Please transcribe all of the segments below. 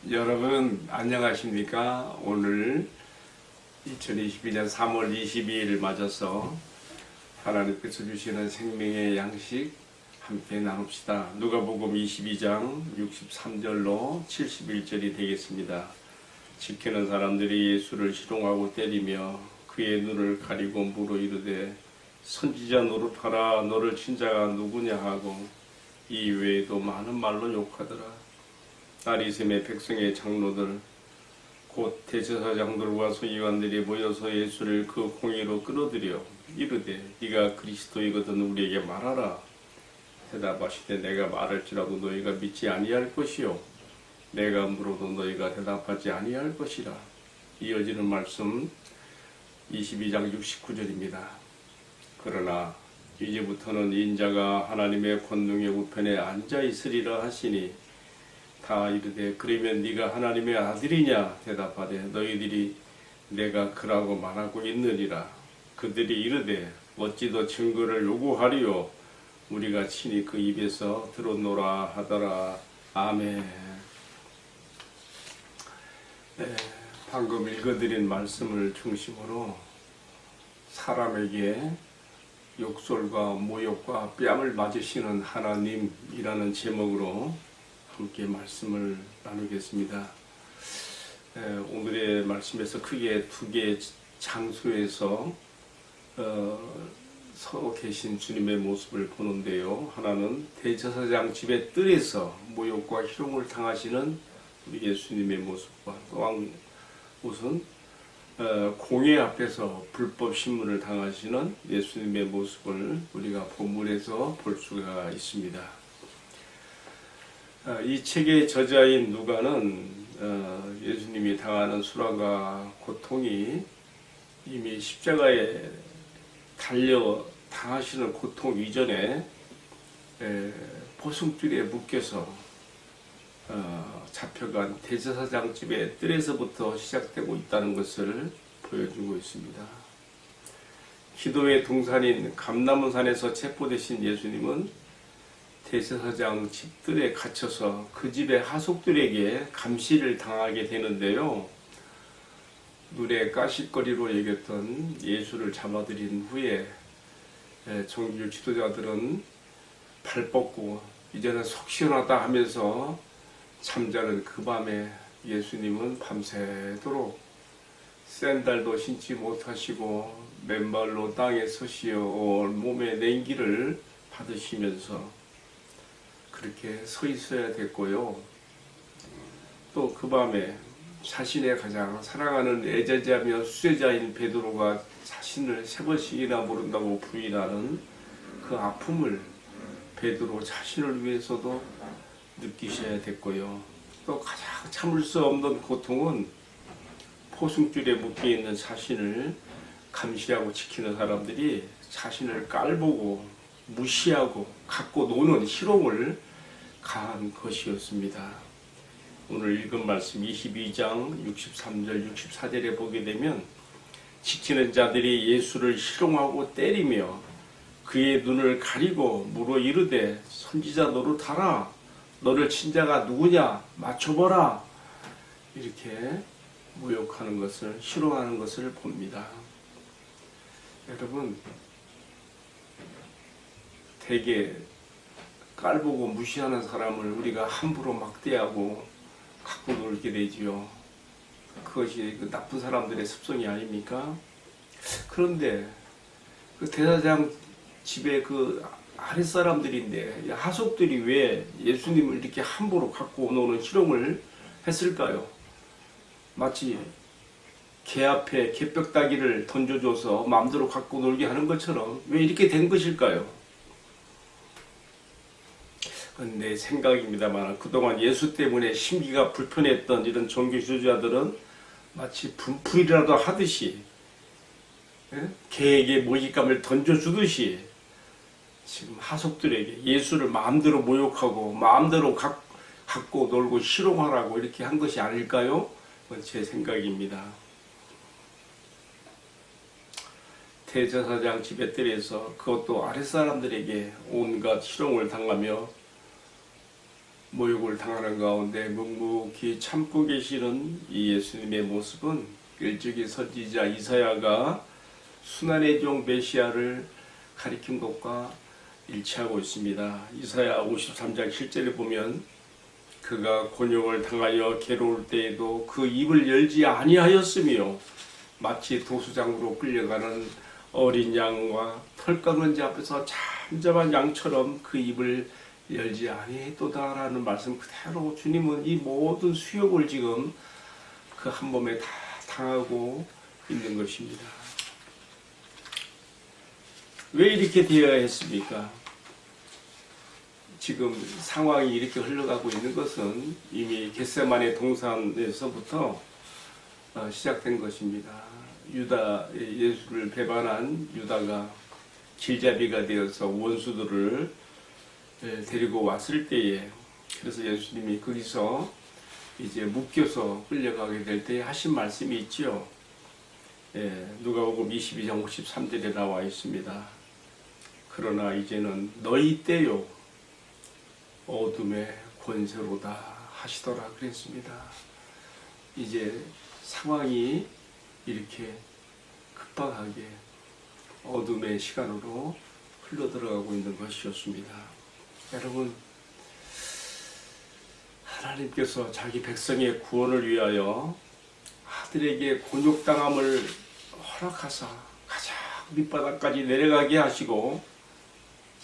여러분 안녕하십니까? 오늘 2022년 3월 22일 맞아서 하나님께서 주시는 생명의 양식 함께 나눕시다. 누가복음 22장 63절로 71절이 되겠습니다. 지키는 사람들이 예수를 희롱하고 때리며 그의 눈을 가리고 물어 이르되 선지자 노릇하라, 너를 친 자가 누구냐 하고 이 외에도 많은 말로 욕하더라. 아리셈의 백성의 장로들 곧 대제사장들과 서기관들이 모여서 예수를 그 공회로 끌어들여 이르되 네가 그리스도이거든 우리에게 말하라. 대답하시되 내가 말할지라도 너희가 믿지 아니할 것이요 내가 물어도 너희가 대답하지 아니할 것이라. 이어지는 말씀 22장 69절입니다. 그러나 이제부터는 인자가 하나님의 권능의 우편에 앉아 있으리라 하시니 다 이르되 그러면 네가 하나님의 아들이냐 대답하되 너희들이 내가 그라고 말하고 있느니라. 그들이 이르되 어찌 더 증거를 요구하리요 우리가 친히 그 입에서 들었노라 하더라. 아멘. 네, 방금 읽어드린 말씀을 중심으로 사람에게 욕설과 모욕과 뺨을 맞으시는 하나님이라는 제목으로 함께 말씀을 나누겠습니다. 오늘의 말씀에서 크게 두 개의 장소에서 서 계신 주님의 모습을 보는데요. 하나는 대제사장 집의 뜰에서 모욕과 희롱을 당하시는 우리 예수님의 모습과 또 한 곳은 공회 앞에서 불법 신문을 당하시는 예수님의 모습을 우리가 본문에서 볼 수가 있습니다. 이 책의 저자인 누가는 예수님이 당하는 수란과 고통이 이미 십자가에 달려 당하시는 고통 이전에 포승줄에 묶여서 잡혀간 대제사장 집의 뜰에서부터 시작되고 있다는 것을 보여주고 있습니다. 기도의 동산인 감람산에서 체포되신 예수님은 대제사장 집들에 갇혀서 그 집의 하속들에게 감시를 당하게 되는데요. 눈에 가시거리로 여겼던 예수를 잡아들인 후에 종교 지도자들은 발 뻗고 이제는 속 시원하다 하면서 잠자는 그 밤에 예수님은 밤새도록 샌들도 신지 못하시고 맨발로 땅에 서시어 몸의 냉기를 받으시면서 그렇게 서 있어야 됐고요. 또 그 밤에 자신의 가장 사랑하는 애제자며 수제자인 베드로가 자신을 3번씩이나 모른다고 부인하는 그 아픔을 베드로 자신을 위해서도 느끼셔야 됐고요. 또 가장 참을 수 없는 고통은 포승줄에 묶여있는 자신을 감시하고 지키는 사람들이 자신을 깔보고 무시하고 갖고 노는 희롱을 가한 것이었습니다. 오늘 읽은 말씀 22장 63절 64절에 보게 되면 지키는 자들이 예수를 희롱하고 때리며 그의 눈을 가리고 물어 이르되 선지자 노릇하라, 너를 친 자가 누구냐 맞춰보라, 이렇게 모욕하는 것을 희롱하는 것을 봅니다. 여러분, 대개 깔보고 무시하는 사람을 우리가 함부로 막대하고 갖고 놀게 되지요. 그것이 그 나쁜 사람들의 습성이 아닙니까? 그런데 그 대사장 집에 그 아랫사람들인데 하속들이 왜 예수님을 이렇게 함부로 갖고 노는 희롱을 했을까요? 마치 개 앞에 개벽다기를 던져줘서 마음대로 갖고 놀게 하는 것처럼 왜 이렇게 된 것일까요? 내 생각입니다만 그동안 예수 때문에 심기가 불편했던 이런 종교 지도자들은 마치 분풀이라도 하듯이 개에게 먹잇감을 던져주듯이 지금 하속들에게 예수를 마음대로 모욕하고 마음대로 갖고 놀고 희롱하라고 이렇게 한 것이 아닐까요? 그건 제 생각입니다. 대제사장 집의 뜰에서 그것도 아랫사람들에게 온갖 희롱을 당하며 모욕을 당하는 가운데 묵묵히 참고 계시는 이 예수님의 모습은 일찍이 선지자 이사야가 순환의 종 메시아를 가리킨 것과 일치하고 있습니다. 이사야 53장 7절에 보면 그가 곤욕을 당하여 괴로울 때에도 그 입을 열지 아니하였으며 마치 도수장으로 끌려가는 어린 양과 털 깎는 자 앞에서 잠잠한 양처럼 그 입을 열지 아니했도다라는 말씀 그대로 주님은 이 모든 수욕을 지금 그 한 몸에 다 당하고 있는 것입니다. 왜 이렇게 되어야 했습니까? 지금 상황이 이렇게 흘러가고 있는 것은 이미 겟세마네 동산에서부터 시작된 것입니다. 유다, 예수를 배반한 유다가 길잡이가 되어서 원수들을 데리고 왔을 때에, 그래서 예수님이 거기서 이제 묶여서 끌려가게 될 때에 하신 말씀이 있지요. 누가복음 22장 53절에 나와 있습니다. 그러나 이제는 너희 때요 어둠의 권세로다 하시더라 그랬습니다. 이제 상황이 이렇게 급박하게 어둠의 시간으로 흘러들어가고 있는 것이었습니다. 여러분, 하나님께서 자기 백성의 구원을 위하여 아들에게 곤욕당함을 허락하사 가장 밑바닥까지 내려가게 하시고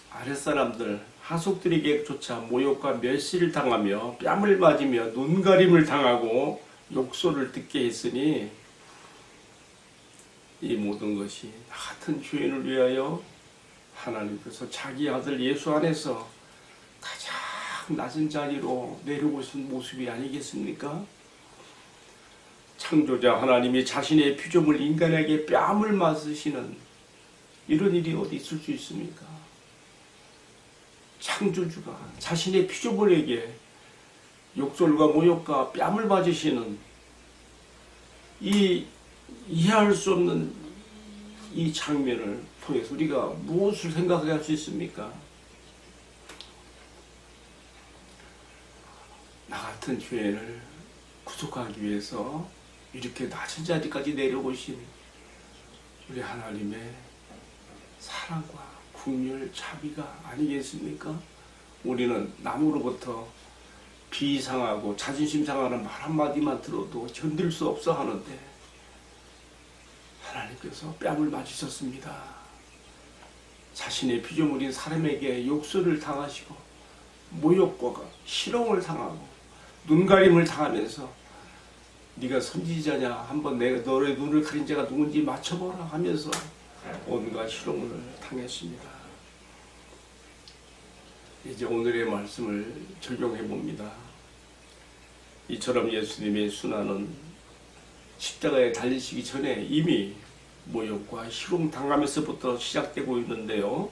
아랫사람들 하속들에게조차 모욕과 멸시를 당하며 뺨을 맞으며 눈가림을 당하고 욕설을 듣게 했으니 이 모든 것이 나 같은 죄인을 위하여 하나님께서 자기 아들 예수 안에서 가장 낮은 자리로 내려오신 모습이 아니겠습니까? 창조자 하나님이 자신의 피조물 인간에게 뺨을 맞으시는 이런 일이 어디 있을 수 있습니까? 창조주가 자신의 피조물에게 욕설과 모욕과 뺨을 맞으시는 이 이해할 수 없는 이 장면을 통해서 우리가 무엇을 생각하게 할 수 있습니까? 나 같은 죄인을 구속하기 위해서 이렇게 낮은 자리까지 내려오신 우리 하나님의 사랑과 긍휼, 자비가 아니겠습니까? 우리는 남으로부터 비상하고 자존심 상하는 말 한마디만 들어도 견딜 수 없어 하는데 하나님께서 뺨을 맞으셨습니다. 자신의 피조물인 사람에게 욕설을 당하시고 모욕과 희롱을 당하고 눈가림을 당하면서 네가 선지자냐? 한번 내가 너의 눈을 가린 자가 누군지 맞춰보라 하면서 온갖 희롱을 당했습니다. 이제 오늘의 말씀을 적용해 봅니다. 이처럼 예수님의 순환은 십자가에 달리시기 전에 이미 모욕과 희롱 당하면서부터 시작되고 있는데요.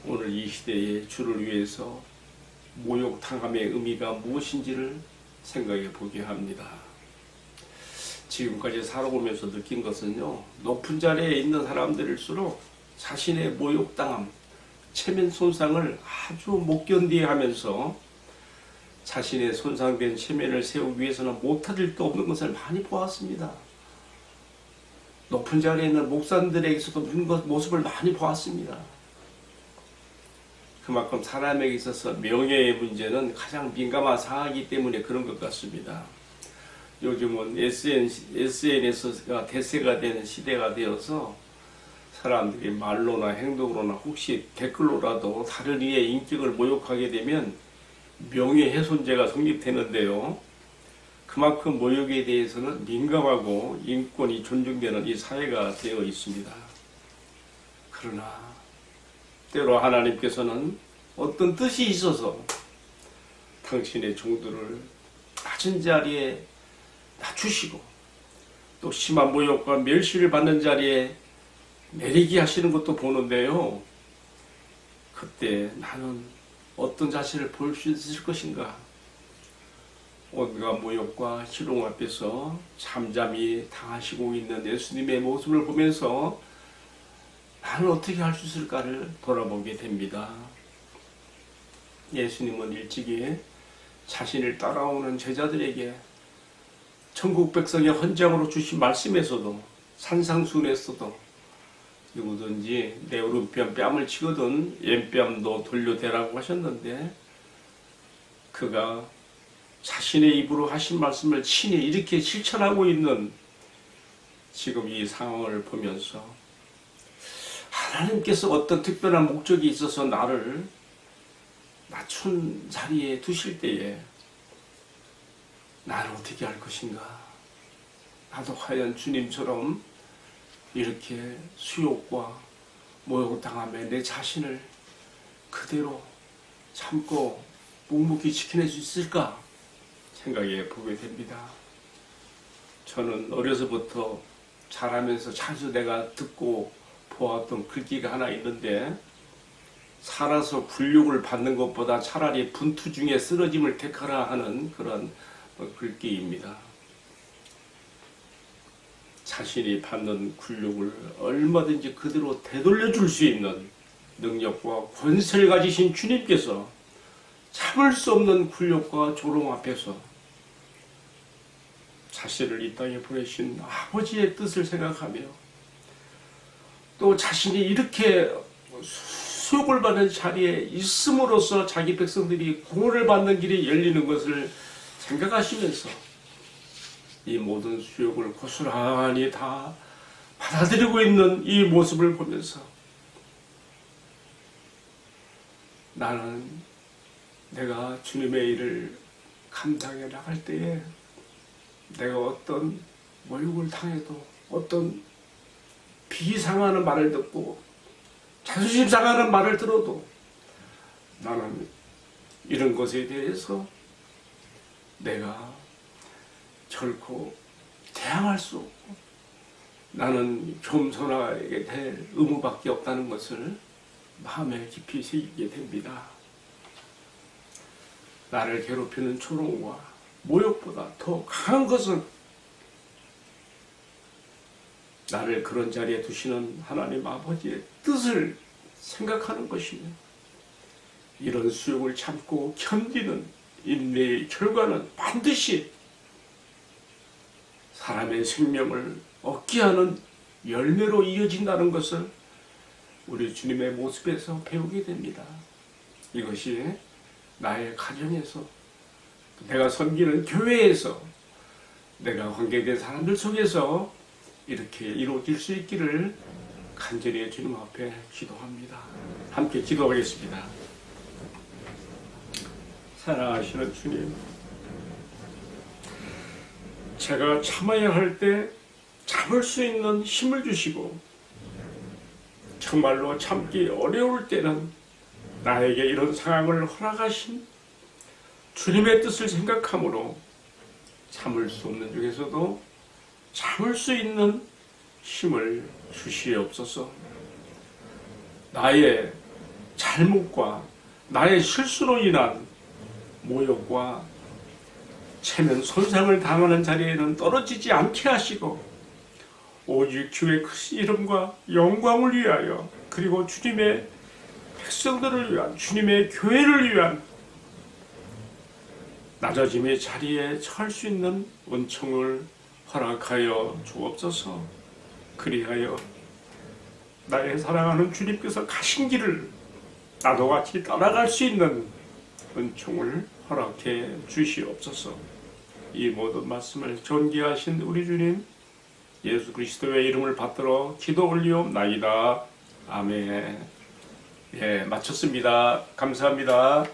오늘 이 시대의 주를 위해서 모욕 당함의 의미가 무엇인지를 생각해 보게 합니다. 지금까지 살아오면서 느낀 것은요, 높은 자리에 있는 사람들일수록 자신의 모욕당함, 체면 손상을 아주 못 견디게 하면서 자신의 손상된 체면을 세우기 위해서는 못할 일도 없는 것을 많이 보았습니다. 높은 자리에 있는 목사님들에게서도 그런 모습을 많이 보았습니다. 그만큼 사람에게 있어서 명예의 문제는 가장 민감한 사항이기 때문에 그런 것 같습니다. 요즘은 SNS가 대세가 되는 시대가 되어서 사람들이 말로나 행동으로나 혹시 댓글로라도 다른 이의 인격을 모욕하게 되면 명예훼손죄가 성립되는데요. 그만큼 모욕에 대해서는 민감하고 인권이 존중되는 이 사회가 되어 있습니다. 그러나 때로 하나님께서는 어떤 뜻이 있어서 당신의 종들을 낮은 자리에 낮추시고 또 심한 모욕과 멸시를 받는 자리에 내리게 하시는 것도 보는데요. 그때 나는 어떤 자신을 볼 수 있을 것인가? 온갖 모욕과 희롱 앞에서 잠잠히 당하시고 있는 예수님의 모습을 보면서 나는 어떻게 할 수 있을까를 돌아보게 됩니다. 예수님은 일찍이 자신을 따라오는 제자들에게 천국 백성의 헌장으로 주신 말씀에서도 산상수훈에서도 누구든지 내 오른뺨 뺨을 치거든 왼뺨도 돌려대라고 하셨는데, 그가 자신의 입으로 하신 말씀을 친히 이렇게 실천하고 있는 지금 이 상황을 보면서 하나님께서 어떤 특별한 목적이 있어서 나를 낮춘 자리에 두실 때에 나는 어떻게 할 것인가? 나도 과연 주님처럼 이렇게 수욕과 모욕당함에 내 자신을 그대로 참고 묵묵히 지켜낼 수 있을까 생각해 보게 됩니다. 저는 어려서부터 자라면서 자주 내가 듣고 보았던 글귀가 하나 있는데, 살아서 굴욕을 받는 것보다 차라리 분투 중에 쓰러짐을 택하라 하는 그런 글귀입니다. 자신이 받는 굴욕을 얼마든지 그대로 되돌려 줄 수 있는 능력과 권세를 가지신 주님께서 참을 수 없는 굴욕과 조롱 앞에서 자신을 이 땅에 보내신 아버지의 뜻을 생각하며 또 자신이 이렇게 수욕을 받는 자리에 있음으로써 자기 백성들이 구원을 받는 길이 열리는 것을 생각하시면서 이 모든 수욕을 고스란히 다 받아들이고 있는 이 모습을 보면서 나는 내가 주님의 일을 감당해 나갈 때에 내가 어떤 모욕을 당해도, 어떤 비상하는 말을 듣고 자존심 상하는 말을 들어도 나는 이런 것에 대해서 내가 결코 대항할 수 없고 나는 겸손하게 될 의무밖에 없다는 것을 마음에 깊이 새기게 됩니다. 나를 괴롭히는 조롱과 모욕보다 더 강한 것은 나를 그런 자리에 두시는 하나님 아버지의 뜻을 생각하는 것이며, 이런 수욕을 참고 견디는 인내의 결과는 반드시 사람의 생명을 얻게 하는 열매로 이어진다는 것을 우리 주님의 모습에서 배우게 됩니다. 이것이 나의 가정에서, 내가 섬기는 교회에서, 내가 관계된 사람들 속에서 이렇게 이루어질 수 있기를 간절히 주님 앞에 기도합니다. 함께 기도하겠습니다. 사랑하시는 주님, 제가 참아야 할 때 참을 수 있는 힘을 주시고, 정말로 참기 어려울 때는 나에게 이런 상황을 허락하신 주님의 뜻을 생각함으로 참을 수 없는 중에서도 참을 수 있는 힘을 주시옵소서. 나의 잘못과 나의 실수로 인한 모욕과 체면 손상을 당하는 자리에는 떨어지지 않게 하시고, 오직 주의 크신 이름과 영광을 위하여, 그리고 주님의 백성들을 위한, 주님의 교회를 위한 낮아짐의 자리에 처할 수 있는 은총을 허락하여 주옵소서. 그리하여 나의 사랑하는 주님께서 가신 길을 나도 같이 따라갈 수 있는 은총을 허락해 주시옵소서. 이 모든 말씀을 존귀하신 우리 주님 예수 그리스도의 이름을 받들어 기도 올리옵나이다. 아멘. 예, 마쳤습니다. 감사합니다.